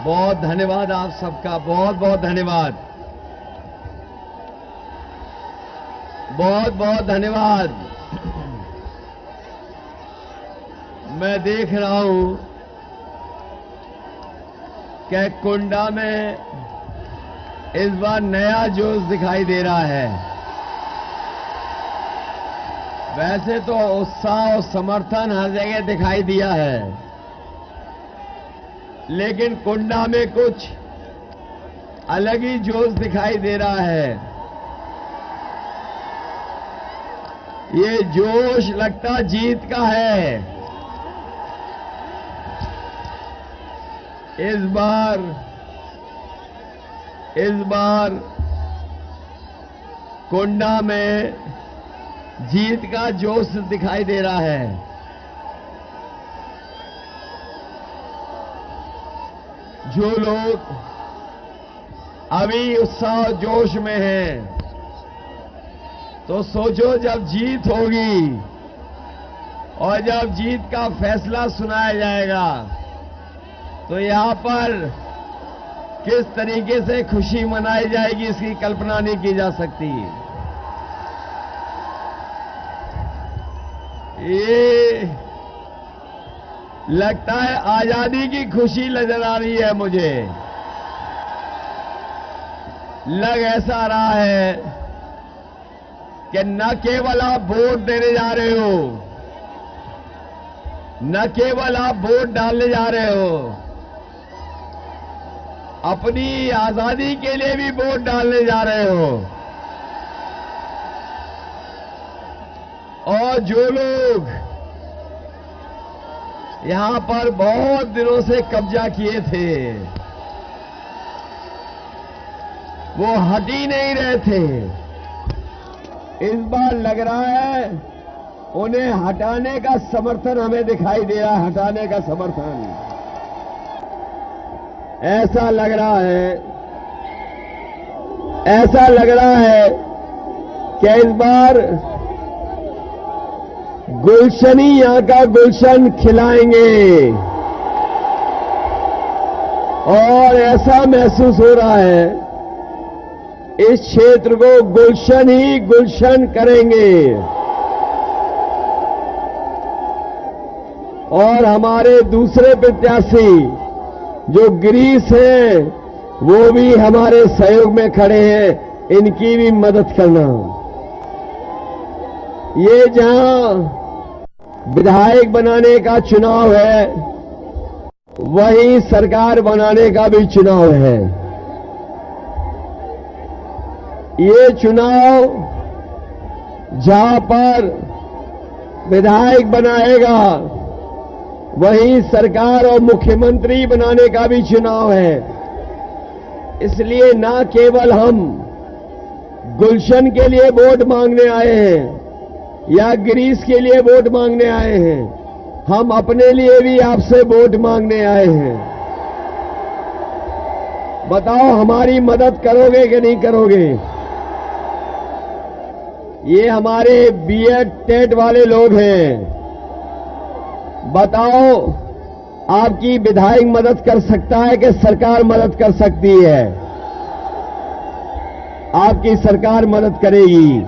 बहुत धन्यवाद आप सबका, बहुत बहुत धन्यवाद, बहुत बहुत धन्यवाद। मैं देख रहा हूं कि कुंडा में इस बार नया जोश दिखाई दे रहा है। वैसे तो उत्साह और समर्थन हर जगह दिखाई दिया है, लेकिन कुंडा में कुछ अलग ही जोश दिखाई दे रहा है। ये जोश लगता जीत का है। इस बार कुंडा में जीत का जोश दिखाई दे रहा है। जो लोग अभी उत्साह जोश में हैं, तो सोचो जब जीत होगी और जब जीत का फैसला सुनाया जाएगा तो यहां पर किस तरीके से खुशी मनाई जाएगी, इसकी कल्पना नहीं की जा सकती। ये लगता है आजादी की खुशी नजर आ रही है मुझे। लग ऐसा रहा है कि न केवल आप वोट देने जा रहे हो, न केवल आप वोट डालने जा रहे हो, अपनी आजादी के लिए भी वोट डालने जा रहे हो। और जो लोग यहां पर बहुत दिनों से कब्जा किए थे, वो हट ही नहीं रहे थे। इस बार लग रहा है उन्हें हटाने का समर्थन हमें दिखाई दे रहा है, हटाने का समर्थन ऐसा लग रहा है कि इस बार गुलशन ही यहां का गुलशन खिलाएंगे। और ऐसा महसूस हो रहा है इस क्षेत्र को गुलशन ही गुलशन करेंगे। और हमारे दूसरे प्रत्याशी जो गिरीश हैं, वो भी हमारे सहयोग में खड़े हैं, इनकी भी मदद करना। ये जहां विधायक बनाने का चुनाव है, वहीं सरकार बनाने का भी चुनाव है। ये चुनाव जहां पर विधायक बनाएगा, वहीं सरकार और मुख्यमंत्री बनाने का भी चुनाव है। इसलिए न केवल हम गुलशन के लिए वोट मांगने आए हैं या गिरीश के लिए वोट मांगने आए हैं, हम अपने लिए भी आपसे वोट मांगने आए हैं। बताओ हमारी मदद करोगे कि नहीं करोगे? ये हमारे बीएड टेट वाले लोग हैं। बताओ आपकी विधायक मदद कर सकता है कि सरकार मदद कर सकती है? आपकी सरकार मदद करेगी।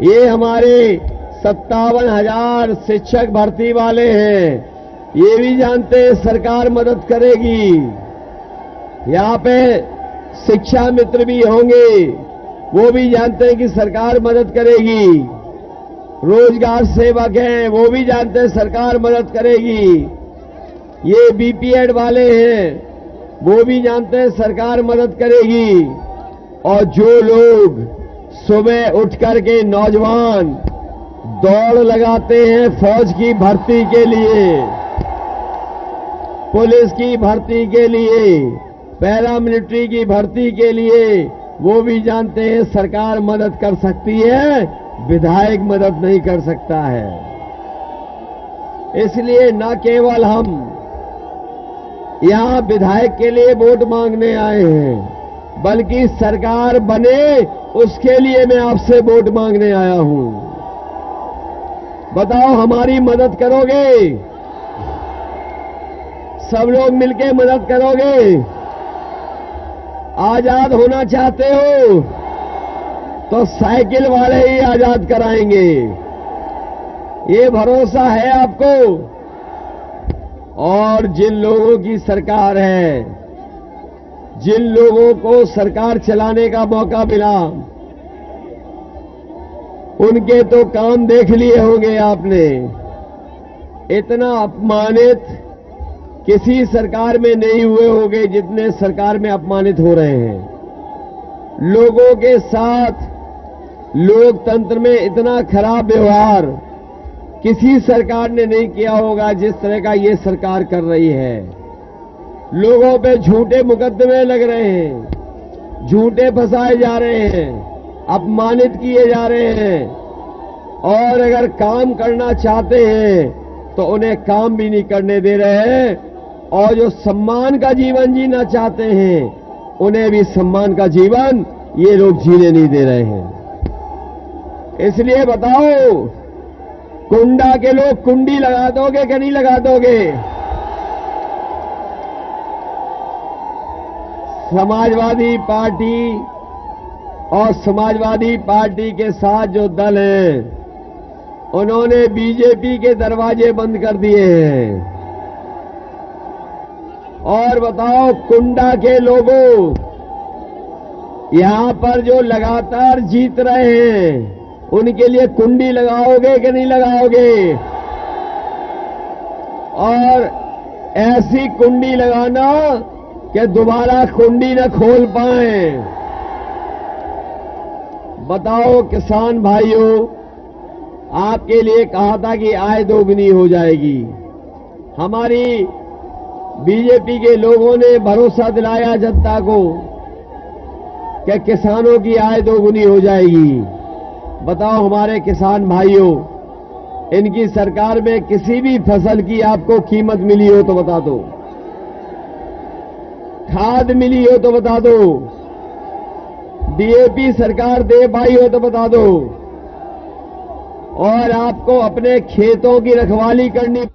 ये हमारे 57,000 शिक्षक भर्ती वाले हैं, ये भी जानते हैं सरकार मदद करेगी। यहां पे शिक्षा मित्र भी होंगे, वो भी जानते हैं कि सरकार मदद करेगी। रोजगार सेवक हैं, वो भी जानते हैं सरकार मदद करेगी। ये बीपीएड वाले हैं, वो भी जानते हैं सरकार मदद करेगी। और जो लोग सुबह उठ करके नौजवान दौड़ लगाते हैं फौज की भर्ती के लिए, पुलिस की भर्ती के लिए, पैरामिलिट्री की भर्ती के लिए, वो भी जानते हैं सरकार मदद कर सकती है, विधायक मदद नहीं कर सकता है। इसलिए न केवल हम यहां विधायक के लिए वोट मांगने आए हैं, बल्कि सरकार बने उसके लिए मैं आपसे वोट मांगने आया हूं। बताओ हमारी मदद करोगे? सब लोग मिलकर मदद करोगे? आजाद होना चाहते हो तो साइकिल वाले ही आजाद कराएंगे, ये भरोसा है आपको? और जिन लोगों की सरकार है, जिन लोगों को सरकार चलाने का मौका मिला, उनके तो काम देख लिए होंगे आपने। इतना अपमानित किसी सरकार में नहीं हुए होंगे जितने सरकार में अपमानित हो रहे हैं। लोगों के साथ लोकतंत्र में इतना खराब व्यवहार किसी सरकार ने नहीं किया होगा जिस तरह का ये सरकार कर रही है। लोगों पे झूठे मुकदमे लग रहे हैं, झूठे फंसाए जा रहे हैं, अपमानित किए जा रहे हैं, और अगर काम करना चाहते हैं तो उन्हें काम भी नहीं करने दे रहे हैं, और जो सम्मान का जीवन जीना चाहते हैं उन्हें भी सम्मान का जीवन ये लोग जीने नहीं दे रहे हैं। इसलिए बताओ, कुंडा के लोग कुंडी लगा दोगे कि नहीं लगा दोगे? समाजवादी पार्टी और समाजवादी पार्टी के साथ जो दल हैं उन्होंने बीजेपी के दरवाजे बंद कर दिए हैं। और बताओ, कुंडा के लोगों, यहां पर जो लगातार जीत रहे हैं उनके लिए कुंडी लगाओगे कि नहीं लगाओगे? और ऐसी कुंडी लगाना कि दोबारा कुंडी न खोल पाए। बताओ किसान भाइयों, आपके लिए कहा था कि आय दोगुनी हो जाएगी। हमारी बीजेपी के लोगों ने भरोसा दिलाया जनता को कि किसानों की आय दोगुनी हो जाएगी। बताओ हमारे किसान भाइयों, इनकी सरकार में किसी भी फसल की आपको कीमत मिली हो तो बता दो, खाद मिली हो तो बता दो, डीएपी सरकार दे पाई हो तो बता दो, और आपको अपने खेतों की रखवाली करनी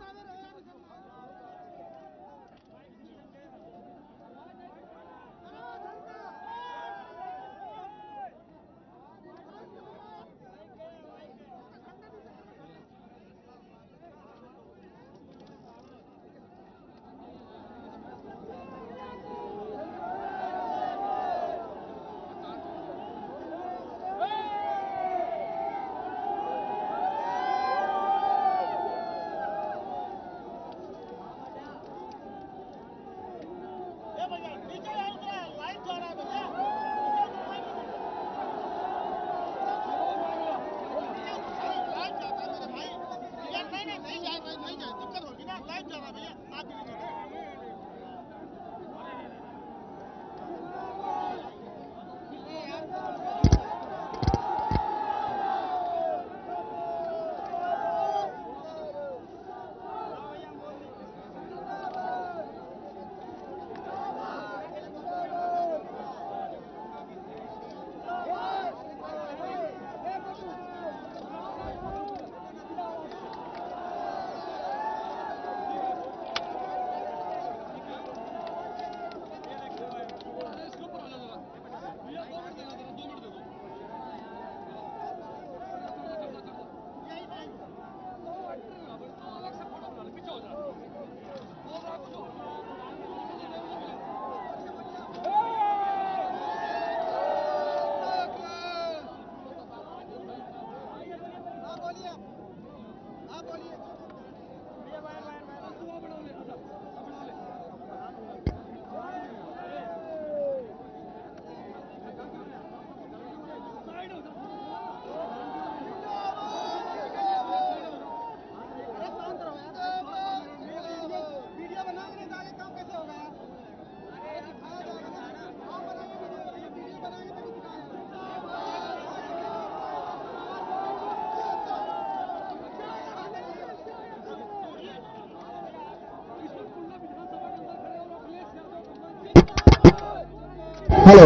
hello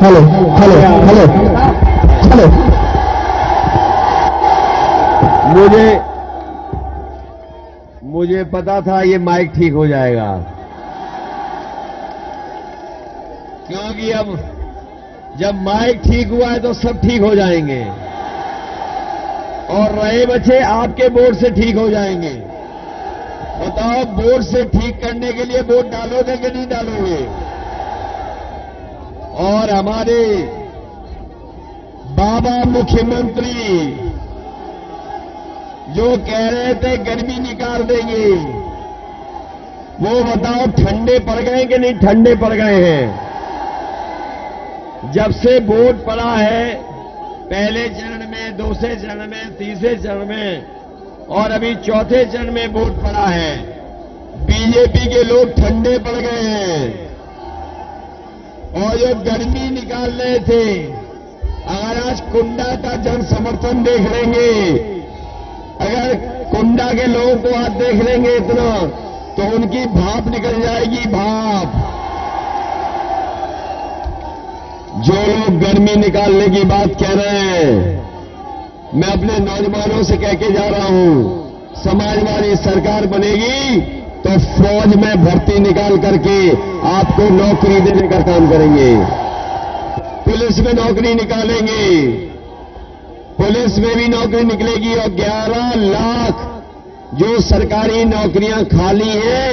hello hello hello hello. मुझे पता था ये माइक ठीक हो जाएगा, क्योंकि अब जब माइक ठीक हुआ है तो सब ठीक हो जाएंगे और रहे बचे आपके वोट से ठीक हो जाएंगे। बताओ, वोट से ठीक करने के लिए वोट डालोगे कि नहीं डालोगे? और हमारे बाबा मुख्यमंत्री जो कह रहे थे गर्मी निकाल देंगे, वो बताओ ठंडे पड़ गए कि नहीं ठंडे पड़ गए हैं? जब से वोट पड़ा है, पहले चरण में, दूसरे चरण में, तीसरे चरण में और अभी चौथे चरण में वोट पड़ा है, बीजेपी के लोग ठंडे पड़ गए हैं। और जो गर्मी निकाल रहे थे, अगर आज कुंडा का जन समर्थन देख लेंगे, अगर कुंडा के लोगों को आज देख लेंगे इतना, तो उनकी भाप निकल जाएगी, भाप। जो लोग गर्मी निकालने की बात कह रहे हैं, मैं अपने नौजवानों से कह के जा रहा हूं, समाजवादी सरकार बनेगी तो फौज में भर्ती निकाल करके आपको नौकरी देने का काम करेंगे। पुलिस में नौकरी निकालेंगे, पुलिस में भी नौकरी निकलेगी और 11 लाख जो सरकारी नौकरियां खाली हैं,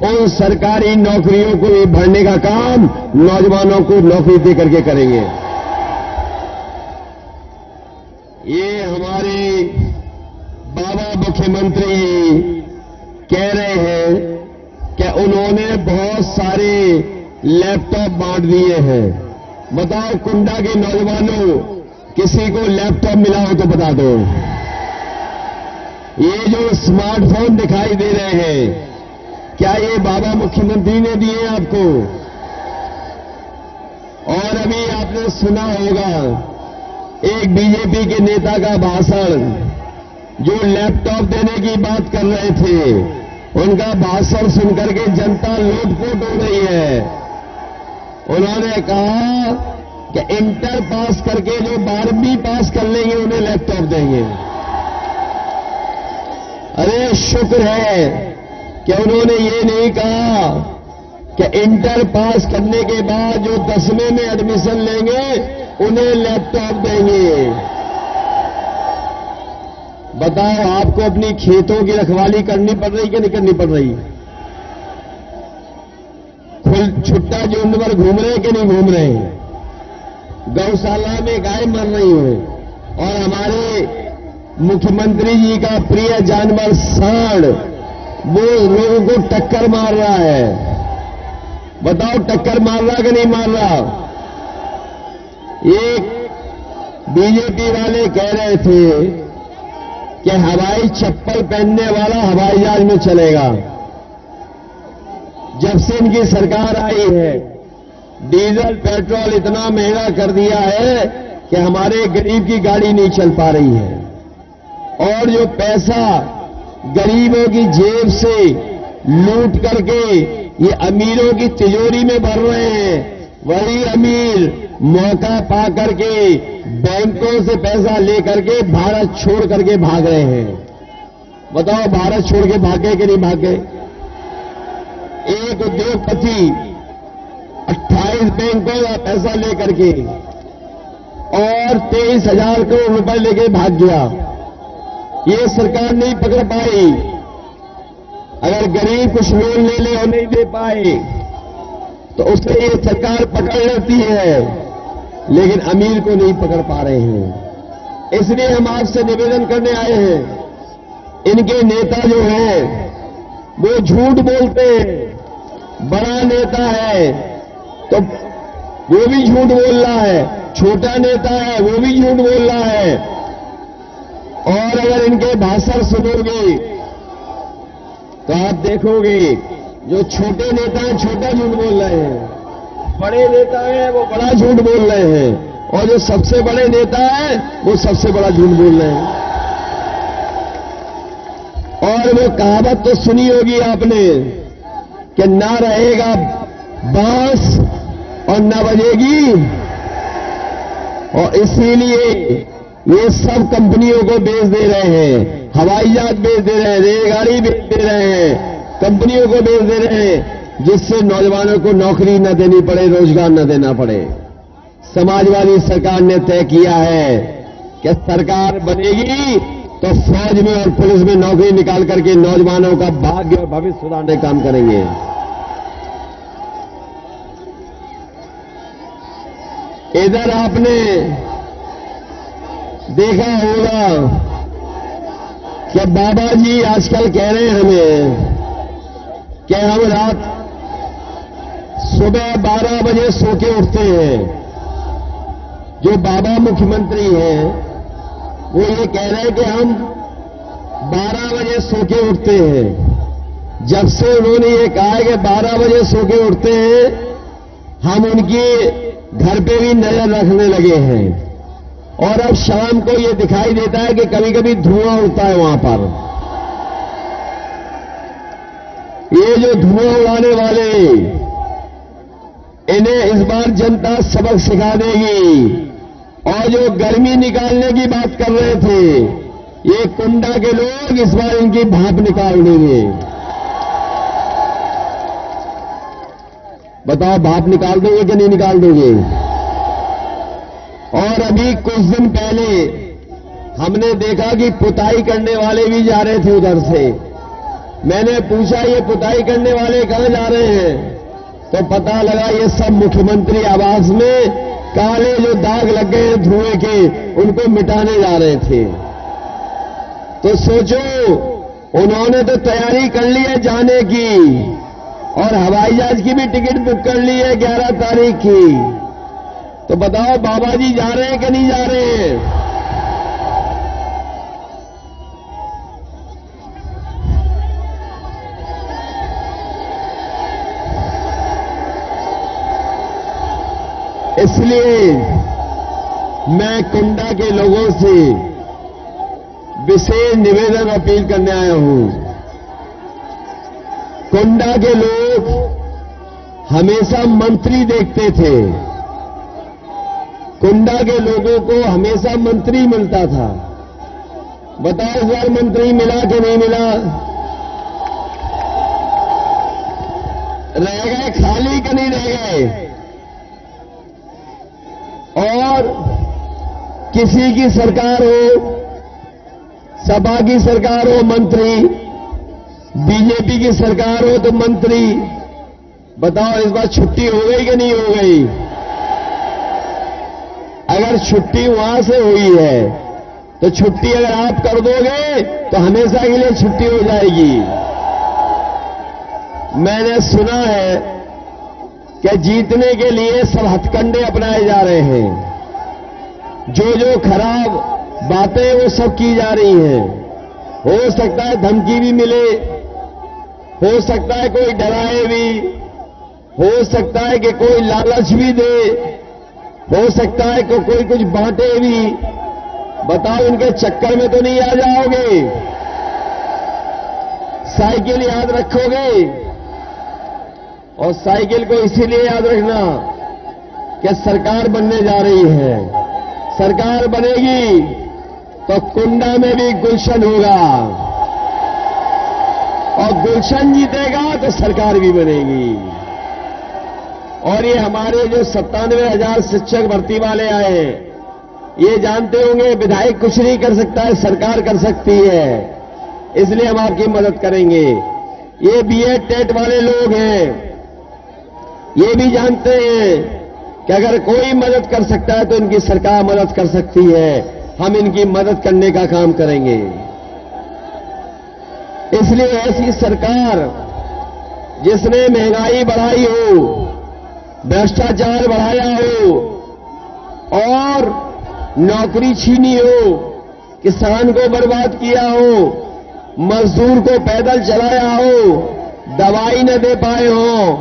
उन सरकारी नौकरियों को भी भरने का काम नौजवानों को नौकरी दे करके करेंगे। ये हमारे बाबा मुख्यमंत्री कह रहे हैं कि उन्होंने बहुत सारे लैपटॉप बांट दिए हैं। बताओ, कुंडा के नौजवानों, किसी को लैपटॉप मिला हो तो बता दो। ये जो स्मार्टफोन दिखाई दे रहे हैं, क्या ये बाबा मुख्यमंत्री ने दिए आपको? और अभी आपने सुना होगा एक बीजेपी के नेता का भाषण, जो लैपटॉप देने की बात कर रहे थे, उनका भाषण सुनकर के जनता लोटपोट हो रही है। उन्होंने कहा कि इंटर पास करके जो 12वीं पास कर लेंगे उन्हें लैपटॉप देंगे। अरे शुक्र है कि उन्होंने ये नहीं कहा कि इंटर पास करने के बाद जो 10वें में एडमिशन लेंगे उन्हें लैपटॉप देंगे। बताओ, आपको अपनी खेतों की रखवाली करनी पड़ रही कि नहीं करनी पड़ रही? छुट्टा झुंड पर घूम रहे कि नहीं घूम रहे? गौशाला में गाय मर रही हो और हमारे मुख्यमंत्री जी का प्रिय जानवर सांड वो लोगों को टक्कर मार रहा है। बताओ, टक्कर मार रहा कि नहीं मार रहा? एक बीजेपी वाले कह रहे थे कि हवाई चप्पल पहनने वाला हवाई जहाज में चलेगा। जब से इनकी सरकार आई है, डीजल पेट्रोल इतना महंगा कर दिया है कि हमारे गरीब की गाड़ी नहीं चल पा रही है। और जो पैसा गरीबों की जेब से लूट करके ये अमीरों की तिजोरी में भर रहे हैं, वही अमीर मौका पा करके बैंकों से पैसा लेकर के भारत छोड़ करके भाग रहे हैं। बताओ, भारत छोड़ के भागे कि नहीं भागे? एक उद्योगपति 28 बैंकों का पैसा लेकर के और 23,000 करोड़ रुपए लेके भाग गया। ये सरकार नहीं पकड़ पाई। अगर गरीब कुछ लोन ले ले और नहीं दे पाए तो उसे ये सरकार पकड़ लेती है, लेकिन अमीर को नहीं पकड़ पा रहे हैं। इसलिए हम आपसे निवेदन करने आए हैं, इनके नेता जो हैं वो झूठ बोलते हैं। बड़ा नेता है तो वो भी झूठ बोल रहा है, छोटा नेता है वो भी झूठ बोल रहा है। और अगर इनके भाषण सुनोगे तो आप देखोगे जो छोटे नेता हैं छोटा झूठ बोल रहे हैं, बड़े नेता हैं वो बड़ा झूठ बोल रहे हैं, और जो सबसे बड़े नेता हैं वो सबसे बड़ा झूठ बोल रहे हैं। और वो कहावत तो सुनी होगी आपने कि ना रहेगा बांस और न बजेगी। और इसीलिए ये सब कंपनियों को बेच दे रहे हैं, हवाई जहाज बेच दे रहे हैं, रेलगाड़ी बेच दे रहे हैं, कंपनियों को बेच दे रहे हैं, जिससे नौजवानों को नौकरी न देनी पड़े, रोजगार न देना पड़े। समाजवादी सरकार ने तय किया है कि सरकार बनेगी तो फौज में और पुलिस में नौकरी निकाल करके नौजवानों का भाग्य और भविष्य सुधारने का काम करेंगे। इधर आपने देखा होगा कि बाबा जी आजकल कह रहे हैं हमें कि हम रात सुबह 12 बजे सो के उठते हैं। जो बाबा मुख्यमंत्री हैं वो ये कह रहे हैं कि हम 12 बजे सो के उठते हैं। जब से उन्होंने ये कहा है कि 12 बजे सो के उठते हैं, हम उनकी घर पे भी नजर रखने लगे हैं। और अब शाम को ये दिखाई देता है कि कभी कभी धुआं उड़ता है वहां पर। ये जो धुआं उड़ाने वाले, इन्हें इस बार जनता सबक सिखा देगी। और जो गर्मी निकालने की बात कर रहे थे, ये कुंडा के लोग इस बार इनकी भाप निकाल देंगे। बताओ, भाप निकाल दोगे कि नहीं निकाल दोगे? और अभी कुछ दिन पहले हमने देखा कि पुताई करने वाले भी जा रहे थे उधर से। मैंने पूछा, ये पुताई करने वाले कहां जा रहे हैं? तो पता लगा ये सब मुख्यमंत्री आवास में काले जो दाग लग गए हैं धुएं के, उनको मिटाने जा रहे थे। तो सोचो, उन्होंने तो तैयारी कर ली है जाने की, और हवाई जहाज की भी टिकट बुक कर ली है 11 तारीख की। तो बताओ, बाबा जी जा रहे हैं कि नहीं जा रहे हैं? इसलिए मैं कुंडा के लोगों से विशेष निवेदन अपील करने आया हूं। कुंडा के लोग हमेशा मंत्री देखते थे। कुंडा के लोगों को हमेशा मंत्री मिलता था। बताओ, इस बार मंत्री मिला कि नहीं मिला? रह गए खाली कि नहीं रह गए? और किसी की सरकार हो, सपा की सरकार हो मंत्री, बीजेपी की सरकार हो तो मंत्री। बताओ, इस बार छुट्टी हो गई कि नहीं हो गई? अगर छुट्टी वहां से हुई है तो छुट्टी अगर आप कर दोगे तो हमेशा के लिए छुट्टी हो जाएगी। मैंने सुना है कि जीतने के लिए सब हथकंडे अपनाए जा रहे हैं। जो खराब बातें वो सब की जा रही हैं। हो सकता है धमकी भी मिले, हो सकता है कोई डराए भी, हो सकता है कि कोई लालच भी दे, हो सकता है कि कोई कुछ बांटे भी। बताओ, इनके चक्कर में तो नहीं आ जाओगे? साइकिल याद रखोगे? और साइकिल को इसीलिए याद रखना कि सरकार बनने जा रही है। सरकार बनेगी तो कुंडा में भी गुलशन होगा, और गुलशन जीतेगा तो सरकार भी बनेगी। और ये हमारे जो 97,000 शिक्षक भर्ती वाले आए हैं, ये जानते होंगे विधायक कुछ नहीं कर सकता है, सरकार कर सकती है। इसलिए हम आपकी मदद करेंगे। ये बीएड टेट वाले लोग हैं, ये भी जानते हैं कि अगर कोई मदद कर सकता है तो इनकी सरकार मदद कर सकती है। हम इनकी मदद करने का काम करेंगे। इसलिए ऐसी सरकार जिसने महंगाई बढ़ाई हो, भ्रष्टाचार बढ़ाया हो और नौकरी छीनी हो, किसान को बर्बाद किया हो, मजदूर को पैदल चलाया हो, दवाई न दे पाए हो,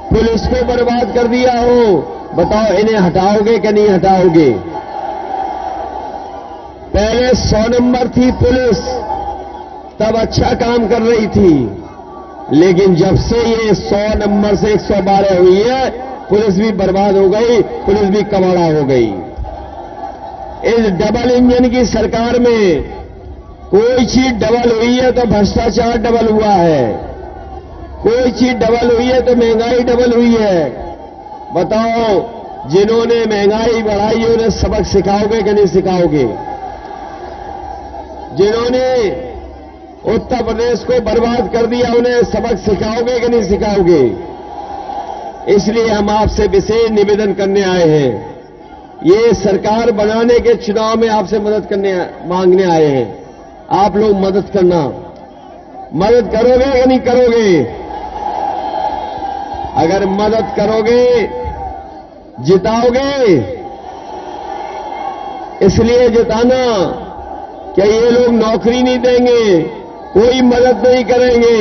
पुलिस को बर्बाद कर दिया हो, बताओ इन्हें हटाओगे कि नहीं हटाओगे? पहले 100 नंबर थी पुलिस, तब अच्छा काम कर रही थी, लेकिन जब से ये 100 नंबर से 112 हुई है, पुलिस भी बर्बाद हो गई, पुलिस भी कबाड़ा हो गई। इस डबल इंजन की सरकार में कोई चीज डबल हुई है तो भ्रष्टाचार डबल हुआ है, कोई चीज डबल हुई है तो महंगाई डबल हुई है। बताओ, जिन्होंने महंगाई बढ़ाई उन्हें सबक सिखाओगे कि नहीं सिखाओगे? जिन्होंने उत्तर प्रदेश को बर्बाद कर दिया उन्हें सबक सिखाओगे कि नहीं सिखाओगे? इसलिए हम आपसे विशेष निवेदन करने आए हैं। ये सरकार बनाने के चुनाव में आपसे मदद मांगने आए हैं। आप लोग मदद करना, मदद करोगे या नहीं करोगे? अगर मदद करोगे, जिताओगे। इसलिए जिताना क्या ये लोग नौकरी नहीं देंगे, कोई मदद नहीं करेंगे।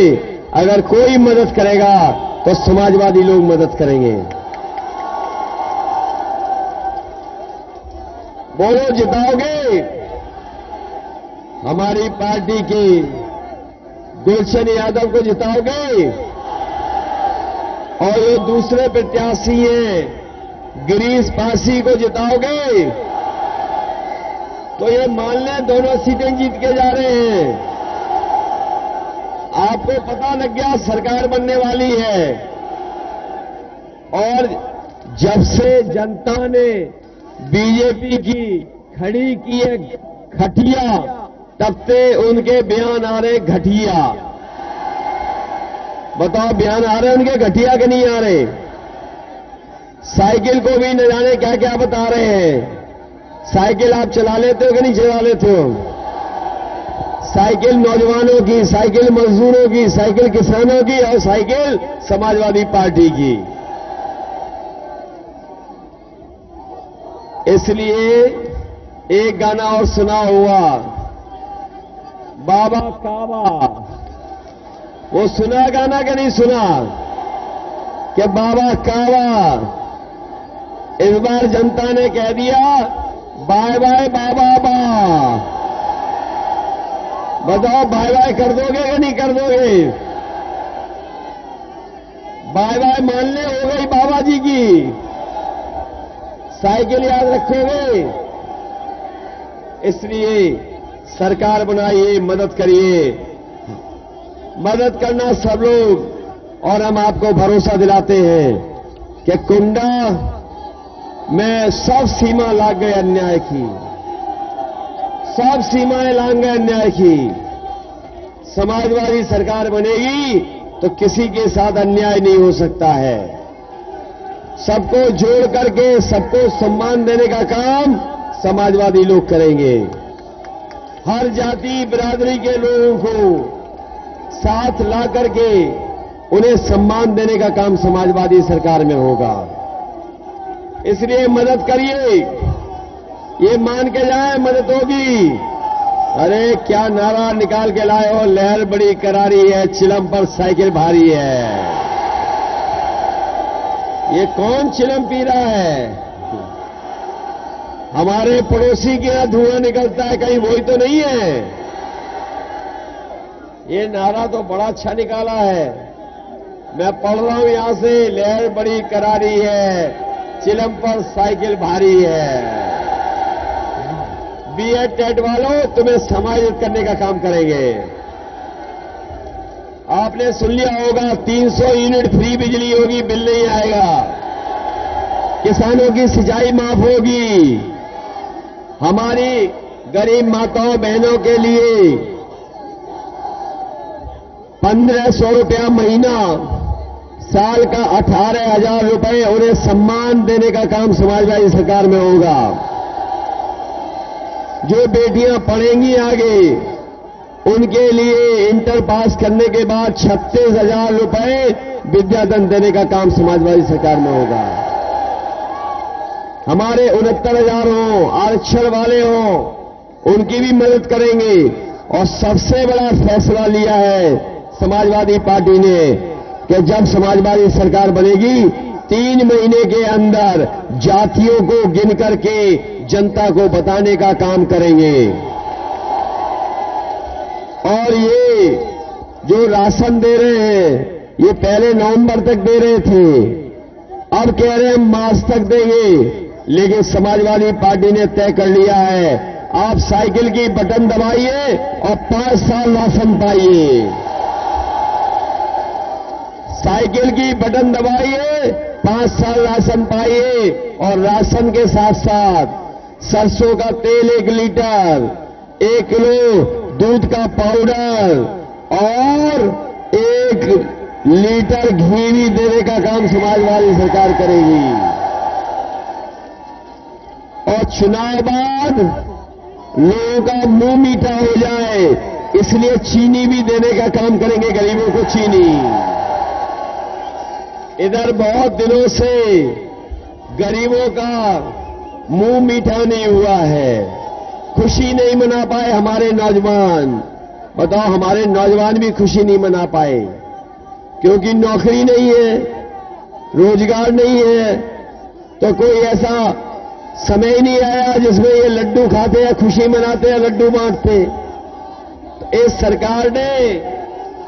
अगर कोई मदद करेगा तो समाजवादी लोग मदद करेंगे। बोलो, जिताओगे? हमारी पार्टी की गुलशन यादव को जिताओगे? और ये दूसरे प्रत्याशी हैं गिरीश पासी को जिताओगे? तो ये मान लें दोनों सीटें जीत के जा रहे हैं। आपको पता लग गया सरकार बनने वाली है। और जब से जनता ने बीजेपी की खड़ी की है खटिया, तब से उनके बयान आ रहे घटिया। बताओ, बयान आ रहे उनके घटिया के नहीं आ रहे? साइकिल को भी न जाने क्या क्या बता रहे हैं। साइकिल आप चला लेते हो कि नहीं चला लेते हो? साइकिल नौजवानों की, साइकिल मजदूरों की, साइकिल किसानों की और साइकिल समाजवादी पार्टी की। इसलिए एक गाना और सुना हुआ, बाबा काबा। वो सुना गाना कि नहीं सुना? कि बाबा काबा। इस बार जनता ने कह दिया बाय बाय बाबा बा। बताओ, बाय बाय कर दोगे कि नहीं कर दोगे? बाय बाय मानने हो गई बाबा जी की। साइकिल याद रखोगे? इसलिए सरकार बनाइए, मदद करिए। मदद करना सब लोग। और हम आपको भरोसा दिलाते हैं कि कुंडा में सब सीमा लांघ गए अन्याय की, सब सीमाएं लांघ गए अन्याय की। समाजवादी सरकार बनेगी तो किसी के साथ अन्याय नहीं हो सकता है। सबको जोड़ करके सबको सम्मान देने का काम समाजवादी लोग करेंगे। हर जाति बिरादरी के लोगों को साथ ला करके उन्हें सम्मान देने का काम समाजवादी सरकार में होगा। इसलिए मदद करिए, ये मान के जाए मदद होगी। अरे क्या नारा निकाल के लाए हो, लहर बड़ी करारी है, चिलम पर साइकिल भारी है। ये कौन चिलम पी रहा है? हमारे पड़ोसी के यहां धुआं निकलता है, कहीं वही तो नहीं है? ये नारा तो बड़ा अच्छा निकाला है। मैं पढ़ रहा हूं यहां से, लहर बड़ी करारी है, चिलम पर साइकिल भारी है। बीएड टेट वालों, तुम्हें समायोजित करने का काम करेंगे। आपने सुन लिया होगा 300 यूनिट फ्री बिजली होगी, बिल नहीं आएगा। किसानों की सिंचाई माफ होगी। हमारी गरीब माताओं बहनों के लिए 1500 रुपया महीना, साल का 18,000 रुपए उन्हें सम्मान देने का काम समाजवादी सरकार में होगा। जो बेटियां पढ़ेंगी आगे, उनके लिए इंटर पास करने के बाद 36,000 रुपए विद्यादान देने का काम समाजवादी सरकार में होगा। हमारे 69,000 हों, आरक्षण वाले हों, उनकी भी मदद करेंगे। और सबसे बड़ा फैसला लिया है समाजवादी पार्टी ने कि जब समाजवादी सरकार बनेगी 3 महीने के अंदर जातियों को गिन करके जनता को बताने का काम करेंगे। और ये जो राशन दे रहे हैं, ये पहले नवंबर तक दे रहे थे, अब कह रहे हैं हम मार्च तक देंगे, लेकिन समाजवादी पार्टी ने तय कर लिया है आप साइकिल की बटन दबाइए और 5 साल राशन पाइए। साइकिल की बटन दबाइए, 5 साल राशन पाइए और राशन के साथ साथ सरसों का तेल 1 लीटर, 1 किलो दूध का पाउडर और 1 लीटर घी भी देने का काम समाजवादी सरकार करेगी। और चुनाव बाद लोगों का मुंह मीठा हो जाए इसलिए चीनी भी देने का काम करेंगे, गरीबों को चीनी। इधर बहुत दिनों से गरीबों का मुंह मीठा नहीं हुआ है, खुशी नहीं मना पाए हमारे नौजवान। बताओ, हमारे नौजवान भी खुशी नहीं मना पाए क्योंकि नौकरी नहीं है, रोजगार नहीं है, तो कोई ऐसा समय ही नहीं आया जिसमें ये लड्डू खाते या खुशी मनाते या लड्डू बांटते। तो इस सरकार ने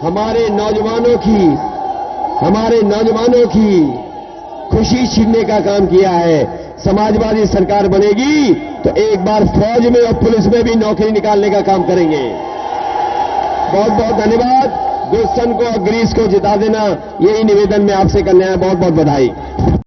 हमारे नौजवानों की खुशी छीनने का काम किया है। समाजवादी सरकार बनेगी तो एक बार फौज में और पुलिस में भी नौकरी निकालने का काम करेंगे। बहुत बहुत धन्यवाद। गुलशन को और ग्रीस को जिता देना, यही निवेदन मैं आपसे करने आया। बहुत बहुत बधाई।